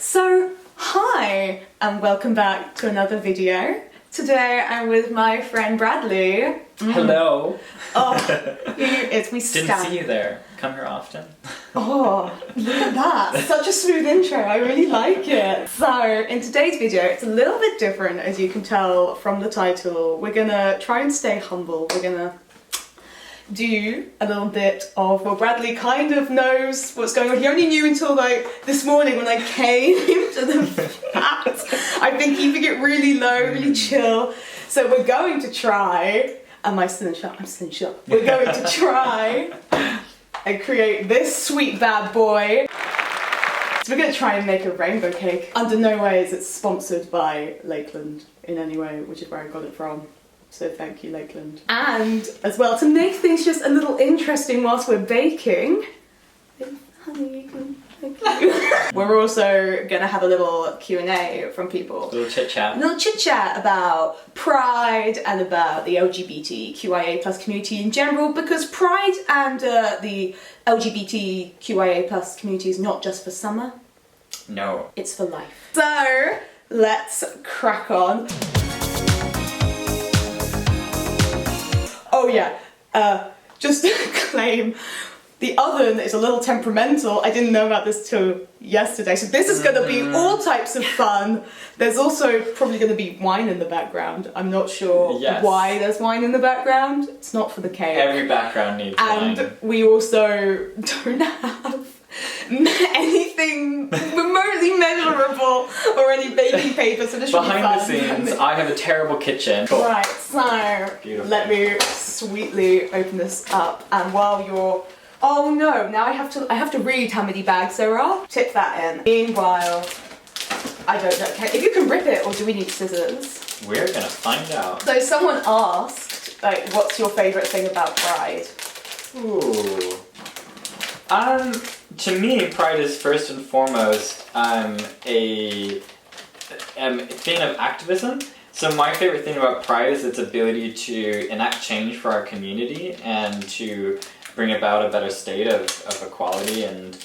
So, hi and welcome back to another video. Today I'm with my friend Bradley. Hello. Oh, we stand. Didn't see you there. Come here often. Oh, look at that. Such a smooth intro. I really like it. So, in today's video, it's a little bit different, as you can tell from the title. We're gonna try and stay humble. We're gonna do a little bit of, well, Bradley kind of knows what's going on. He only knew until like this morning when I came to the flat. I've been keeping it really low, really chill. So we're going to try, am I still in shot? I'm still in shot. We're going to try and create this sweet bad boy. So we're going to try and make a rainbow cake. Under no way is it sponsored by Lakeland in any way, which is where I got it from. So thank you, Lakeland. And as well, to make things just a little interesting whilst we're baking, honey, you can, thank you. We're also gonna have a little Q&A from people. A little chit chat. A little chit chat about Pride and about the LGBTQIA+ community in general, because Pride and the LGBTQIA+ community is not just for summer. No. It's for life. So let's crack on. Oh yeah, just to claim, the oven is a little temperamental. I didn't know about this till yesterday, so this is going to be all types of fun. There's also probably going to be wine in the background. I'm not sure why there's wine in the background. It's not for the cake. Every background needs wine. And we also don't have anything remotely measurable or any baking paper, so this should be fun. Behind the scenes, I have a terrible kitchen. Right, so beautiful. Let me sweetly open this up, and while you're... Oh no, now I have to read how many bags there are. Tip that in. Meanwhile, I don't know, if you can rip it, or do we need scissors? We're gonna find out. So someone asked, like, what's your favourite thing about Pride? Ooh. To me, Pride is first and foremost a thing of activism. So my favorite thing about Pride is its ability to enact change for our community and to bring about a better state of equality and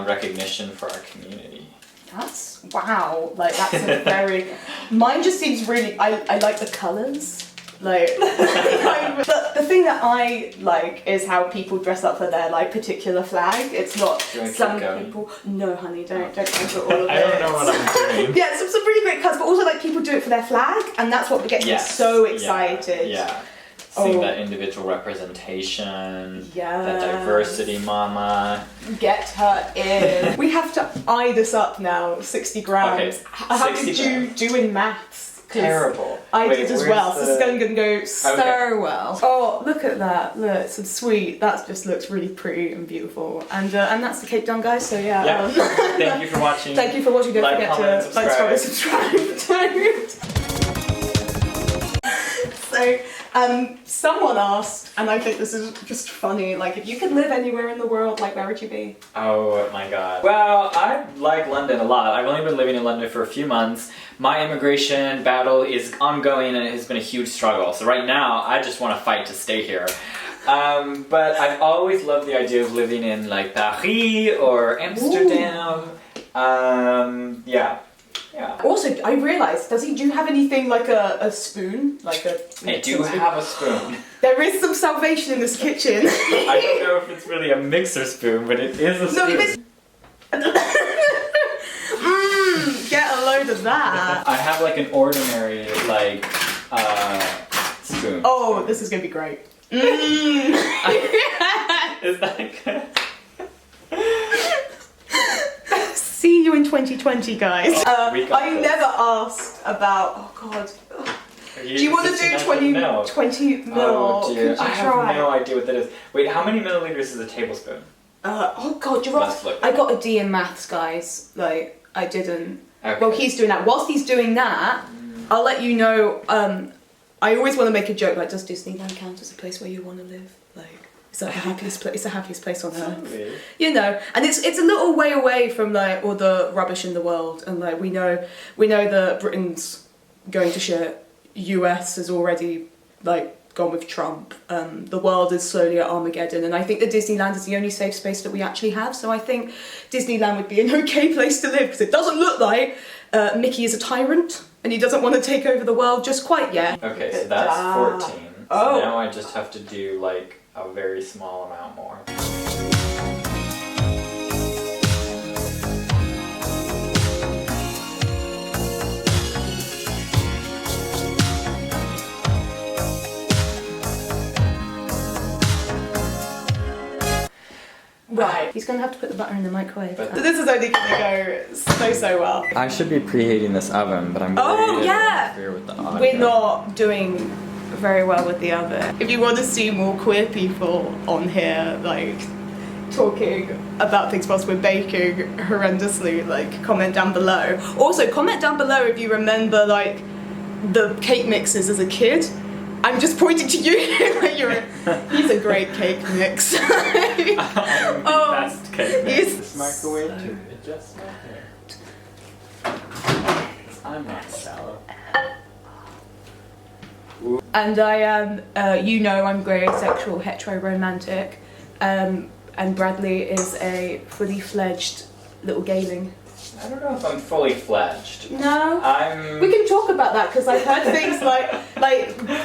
recognition for our community. That's, wow, like that's a very, mine just seems really, I like the colours. Like, but the thing that I like is how people dress up for their like particular flag. It's not some people. No, honey, don't go for all of it. I don't know what I'm doing. Yeah, some really great colours, but also like people do it for their flag, and that's what gets me so excited. Yeah. Seeing that individual representation, that diversity, mama. Get her in. We have to eye this up now. 60 grams. Okay, How did you do in maths? Terrible. I did as well, so this is going to go so well. Oh, look at that. Look, it's so sweet. That just looks really pretty and beautiful. And that's the cake done, guys, so yeah. Thank you for watching. Thank you for watching. Don't forget to like, comment, subscribe. So, someone asked, and I think this is just funny, like, if you could live anywhere in the world, like, where would you be? Oh my god. Well, I like London a lot. I've only been living in London for a few months. My immigration battle is ongoing and it has been a huge struggle. So right now, I just want to fight to stay here. But I've always loved the idea of living in, like, Paris or Amsterdam. Yeah. Also, I realised, do you have anything like a spoon? Like I do have a spoon. There is some salvation in this kitchen. I don't know if it's really a mixer spoon, but it is a spoon. No, if it's... get a load of that. I have like an ordinary, like, spoon. Oh, this is going to be great. Is that good? See you in 2020, guys. I never asked about, oh god. Do you want to do 20 mil? Oh dear, I have no idea what that is. Wait, how many milliliters is a tablespoon? Oh god, you're right. I got a D in maths, guys. Like, I didn't. Okay. Well, he's doing that. Whilst he's doing that, I'll let you know, I always want to make a joke, like, does Disneyland count as a place where you want to live? Like, it's the happiest place. It's the happiest place on earth. You know, and it's a little way away from like all the rubbish in the world, and like we know that Britain's going to shit. US has already like gone with Trump. The world is slowly at Armageddon, and I think that Disneyland is the only safe space that we actually have. So I think Disneyland would be an okay place to live, because it doesn't look like Mickey is a tyrant and he doesn't want to take over the world just quite yet. Okay, so that's 14. So now I just have to do like a very small amount more. Right, he's going to have to put the butter in the microwave. But this is only going to go so well. I should be preheating this oven, but I'm worried interfere with the audio. We're not doing very well with the oven. If you want to see more queer people on here, like, talking about things whilst we're baking horrendously, like, comment down below. Also, comment down below if you remember, like, the cake mixes as a kid. I'm just pointing to you. He's a great cake mix. I'm the best cake mix. This microwave to adjust my hair. I'm not salad. And I am, I'm Grey-Asexual, hetero-romantic, and Bradley is a fully fledged little gayling. I don't know if I'm fully fledged. No? We can talk about that, because I've heard things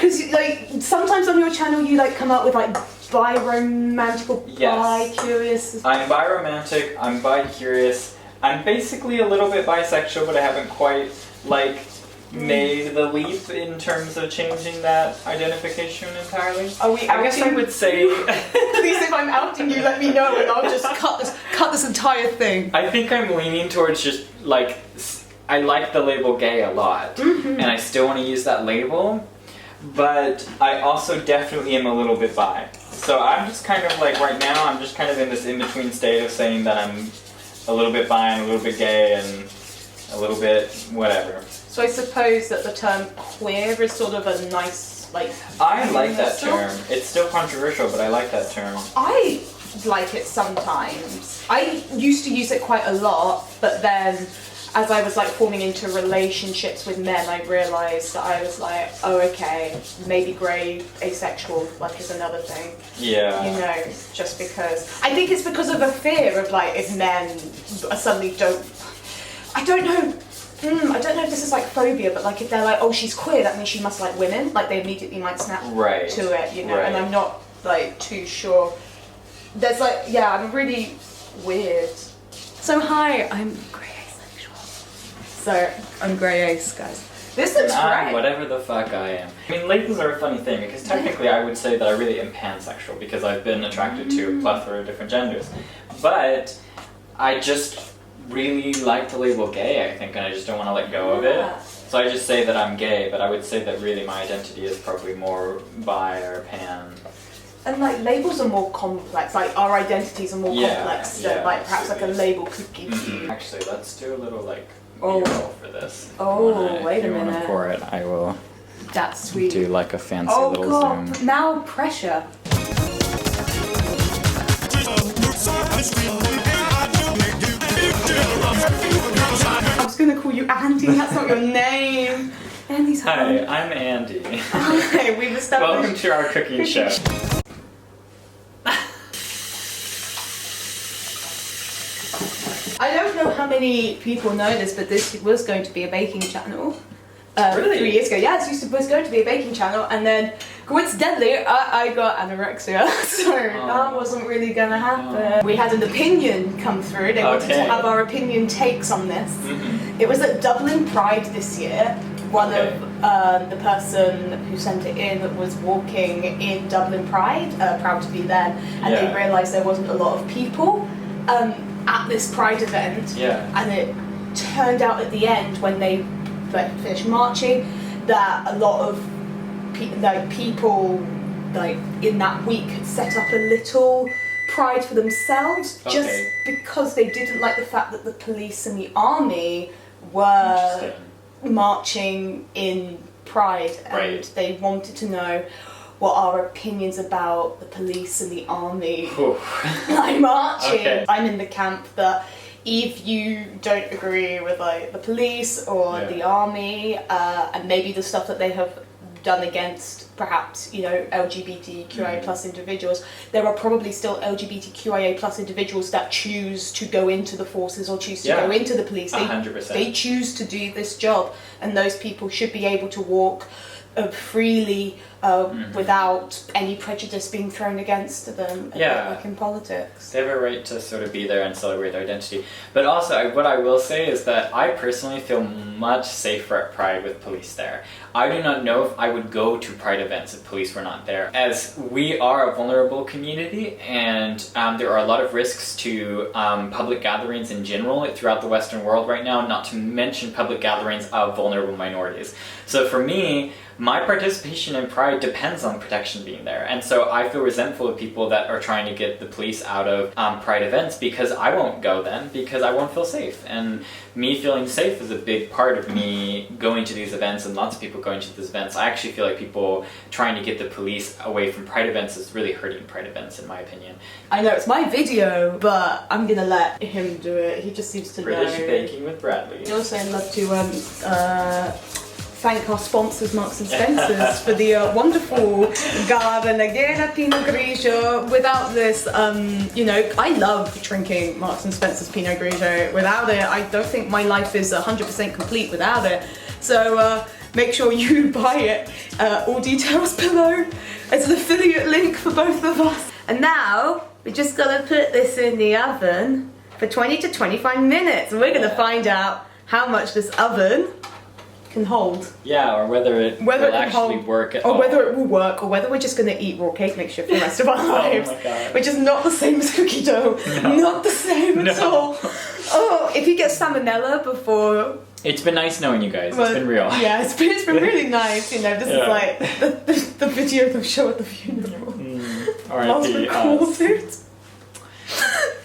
because sometimes on your channel you like come up with like bi-romantic or bi-curious. I'm bi-romantic, I'm bi-curious, I'm basically a little bit bisexual, but I haven't quite like made the leap in terms of changing that identification entirely. Are we outing? I guess I would say please, if I'm outing you, let me know and I'll just cut this entire thing. I think I'm leaning towards just like, I like the label gay a lot, and I still want to use that label, but I also definitely am a little bit bi. So I'm just kind of like, right now I'm just kind of in this in-between state of saying that I'm a little bit bi and a little bit gay and a little bit whatever. So I suppose that the term queer is sort of a nice, like... I like that term. It's still controversial, but I like that term. I like it sometimes. I used to use it quite a lot, but then as I was like forming into relationships with men, I realised that I was like, oh okay, maybe grey-asexual like is another thing. Yeah. You know, just because... I think it's because of a fear of like, if men suddenly don't... I don't know if this is like phobia, but like if they're like, oh, she's queer, that means she must like women. Like they immediately might snap to it, you know. And I'm not like too sure. There's like, I'm really weird. So hi, I'm Grey-Asexual. So I'm Grey-Ace, guys. This looks great. Whatever the fuck I am. I mean, labels are a funny thing because technically I would say that I really am pansexual because I've been attracted to a plethora of different genders, but I just really like the label gay, I think, and I just don't want to let go of it. So I just say that I'm gay, but I would say that really my identity is probably more bi or pan. And like labels are more complex, like our identities are more complex than like perhaps like a label could give you. Actually, let's do a little like B-roll for this. Oh, wait a minute. If you want to pour it, I will. That's sweet. Do like a fancy little zoom. Now pressure. I was gonna call you Andy, that's not your name. Andy's Hi, I'm Andy. Okay, we've established. Welcome to our cooking show. I don't know how many people know this, but this was going to be a baking channel. Really? 3 years ago. Yeah, it was going to be a baking channel, and then coincidentally, I got anorexia, so that wasn't really gonna happen. We had an opinion come through. They wanted to have our opinion takes on this. It was at Dublin Pride this year. One of the person who sent it in was walking in Dublin Pride, proud to be there, and they realised there wasn't a lot of people at this Pride event. And it turned out at the end when they finished marching that a lot of people in that week had set up a little pride for themselves just because they didn't like the fact that the police and the army were marching in Pride, and they wanted to know what our opinions about the police and the army like marching. I'm in the camp that if you don't agree with like the police or the army and maybe the stuff that they have done against perhaps, you know, LGBTQIA plus individuals, there are probably still LGBTQIA plus individuals that choose to go into the forces or choose to go into the police. 100%. They choose to do this job, and those people should be able to walk freely without any prejudice being thrown against them, like in politics. They have a right to sort of be there and celebrate their identity. But also, what I will say is that I personally feel much safer at Pride with police there. I do not know if I would go to Pride events if police were not there, as we are a vulnerable community, and there are a lot of risks to public gatherings in general throughout the Western world right now, not to mention public gatherings of vulnerable minorities. So for me, my participation in Pride depends on protection being there, and so I feel resentful of people that are trying to get the police out of Pride events, because I won't go then, because I won't feel safe. And me feeling safe is a big part of me going to these events, and lots of people going to these events. I actually feel like people trying to get the police away from Pride events is really hurting Pride events, in my opinion. I know it's my video, but I'm gonna let him do it. He just seems to British know. Baking with Bradley. Also, I'd love to thank our sponsors, Marks and Spencer's, for the wonderful Garden again Pinot Grigio. Without this, you know, I love drinking Marks and Spencer's Pinot Grigio. Without it, I don't think my life is 100% complete without it. So make sure you buy it. All details below. It's an affiliate link for both of us. And now, we just gotta put this in the oven for 20 to 25 minutes. And we're gonna find out how much this oven can hold. Yeah, or whether it will actually work at all. Or whether it will work, or whether we're just going to eat raw cake mixture for the rest of our lives. Oh my God. Which is not the same as cookie dough. No. Not the same at all. Oh, if you get salmonella before... It's been nice knowing you guys. It's been real. Yeah, it's been really nice. You know, this is like the video they'll show at the funeral. R.I.P. us.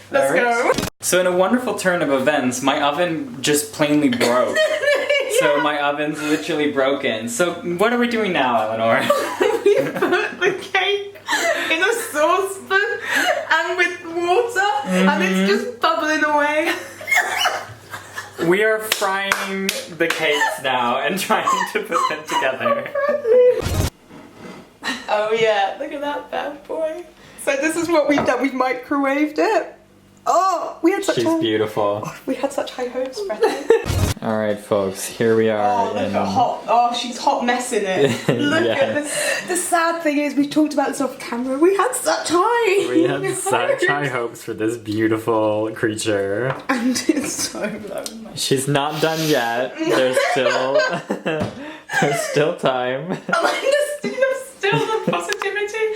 Let's go. So in a wonderful turn of events, my oven just plainly broke. So my oven's literally broken. So what are we doing now, Eleanor? We put the cake in a saucepan and with water, and it's just bubbling away. We are frying the cakes now and trying to put them together. Oh yeah, look at that bad boy. So this is what we've done. We've microwaved it. Oh, we had such beautiful. Oh, we had such high hopes for it. All right, folks, here we are. Oh, look at hot. Oh, she's hot messing it. Look at this. The sad thing is, we talked about this off camera. We had such high. We had such high hopes for this beautiful creature. And it's so low. She's not done yet. There's still time. There's still the positivity.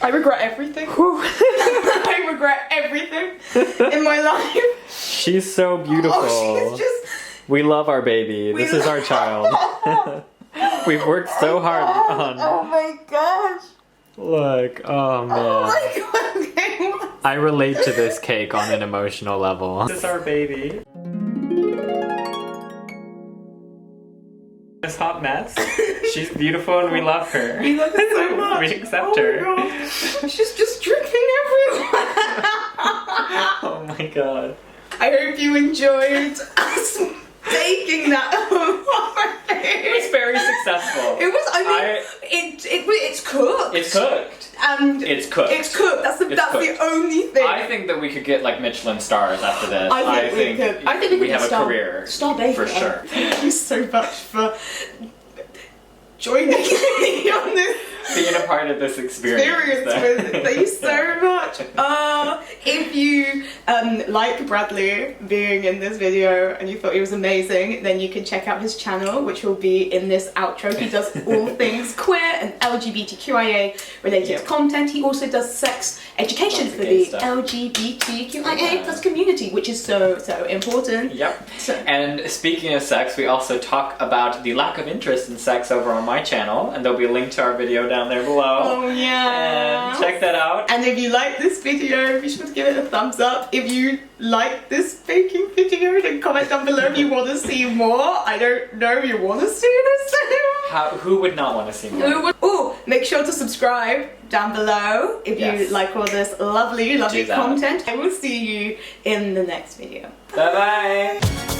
I regret everything. I regret everything in my life. She's so beautiful. Oh, she's just... We love our baby. This is our child. We've worked so hard on... Oh my gosh. Look, oh man. Oh my god. Okay. I relate to this cake on an emotional level. This is our baby. This hot mess. She's beautiful and we love her. We love her so much. We accept her. Oh my god. She's just dripping everywhere. Oh my god. I hope you enjoyed us baking that. It was very successful. It was, I mean, it's cooked. It's cooked. And it's cooked. It's cooked. That's the only thing. I think that we could get like Michelin stars after this. I think we have a career. Star baker. For sure. Thank you so much for joining me on this. Being a part of this experience. Thank you so much. If you like Bradley being in this video and you thought he was amazing, then you can check out his channel, which will be in this outro. He does all things queer and LGBTQIA related content. He also does sex education for the LGBTQIA plus community, which is so important. Yep. So, and speaking of sex, we also talk about the lack of interest in sex over on my channel, and there'll be a link to our video down there below. Oh yeah. And check that out. And if you like this video, be sure to give it a thumbs up. If you like this baking video, then comment down below if you want to see more. I don't know if you want to see this. Who would not want to see more? Oh, Make sure to subscribe down below if you like all this lovely Jesus. content. I will see you in the next video. Bye bye.